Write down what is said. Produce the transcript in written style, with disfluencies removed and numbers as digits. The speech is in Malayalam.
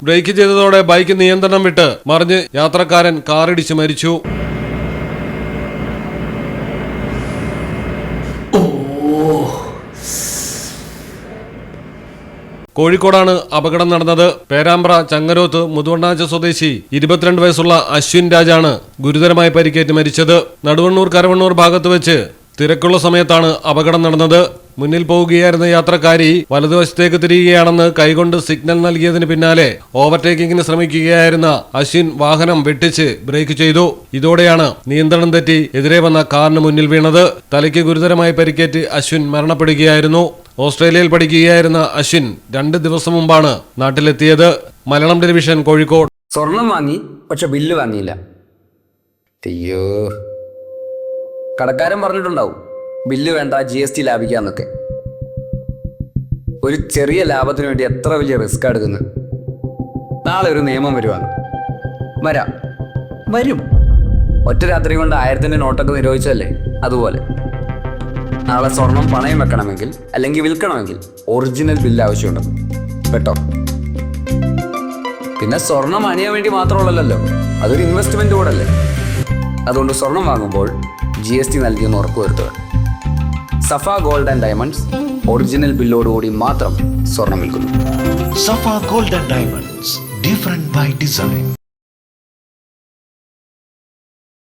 ബ്രേക്ക് ചെയ്തതോടെ ബൈക്ക് നിയന്ത്രണം വിട്ട് മറിഞ്ഞ് യാത്രക്കാരൻ കാറിടിച്ച് മരിച്ചു. കോഴിക്കോടാണ് അപകടം നടന്നത്. പേരാമ്പ്ര ചങ്ങരോത്ത് മുതുവണ്ണാച്ച സ്വദേശി 22 വയസ്സുള്ള അശ്വിൻ രാജാണ് ഗുരുതരമായി പരിക്കേറ്റ് മരിച്ചത്. നടുവണ്ണൂർ കരവണ്ണൂർ ഭാഗത്ത് വെച്ച് തിരക്കുള്ള സമയത്താണ് അപകടം നടന്നത്. മുന്നിൽ പോവുകയായിരുന്ന യാത്രക്കാരി വലതുവശത്തേക്ക് തിരിയുകയാണെന്ന് കൈകൊണ്ട് സിഗ്നൽ നൽകിയതിന് പിന്നാലെ ഓവർടേക്കിങ്ങിന് ശ്രമിക്കുകയായിരുന്ന അശ്വിൻ വാഹനം വെട്ടിച്ച് ബ്രേക്ക് ചെയ്തു. ഇതോടെയാണ് നിയന്ത്രണം തെറ്റി എതിരെ വന്ന കാറിന് മുന്നിൽ വീണത്. തലയ്ക്ക് ഗുരുതരമായി പരിക്കേറ്റ് അശ്വിൻ മരണപ്പെടുകയായിരുന്നു. ഓസ്ട്രേലിയയിൽ പഠിക്കുകയായിരുന്ന അശ്വിൻ 2 ദിവസം മുമ്പാണ് നാട്ടിലെത്തിയത്. മലയാളം ടെലിവിഷൻ, കോഴിക്കോട്. സ്വർണം വാങ്ങി, പക്ഷെ ബില്ല് വാങ്ങിയില്ല. അയ്യോ, കടക്കാരൻ പറഞ്ഞിട്ടുണ്ടാവും ബില്ല് വേണ്ട, GST ലാഭിക്കാന്നൊക്കെ. ഒരു ചെറിയ ലാഭത്തിന് വേണ്ടി എത്ര വലിയ റിസ്ക് എടുക്കുന്നത്. നാളെ ഒരു നിയമം വരും. ഒറ്റ രാത്രി കൊണ്ട് 1000-ന്റെ നോട്ടൊക്കെ നിരോധിച്ചല്ലേ, അതുപോലെ നാളെ സ്വർണം പണയം വെക്കണമെങ്കിൽ അല്ലെങ്കിൽ വിൽക്കണമെങ്കിൽ ഒറിജിനൽ ബില്ല് ആവശ്യമുണ്ട് കേട്ടോ. പിന്നെ സ്വർണം അണിയാൻ വേണ്ടി മാത്രമുള്ളല്ലോ, അതൊരു ഇൻവെസ്റ്റ്മെന്റ് കൂടെ അല്ലേ. അതുകൊണ്ട് സ്വർണം വാങ്ങുമ്പോൾ GST നൽകിയെന്ന് ഉറപ്പുവരുത്തുക. സഫ ഗോൾഡ് ആൻഡ് ഡയമണ്ട്സ് ഒറിജിനൽ ബില്ലോടുകൂടി മാത്രം സ്വർണം വിൽക്കുന്നു. Safa Gold and Diamonds, different by design.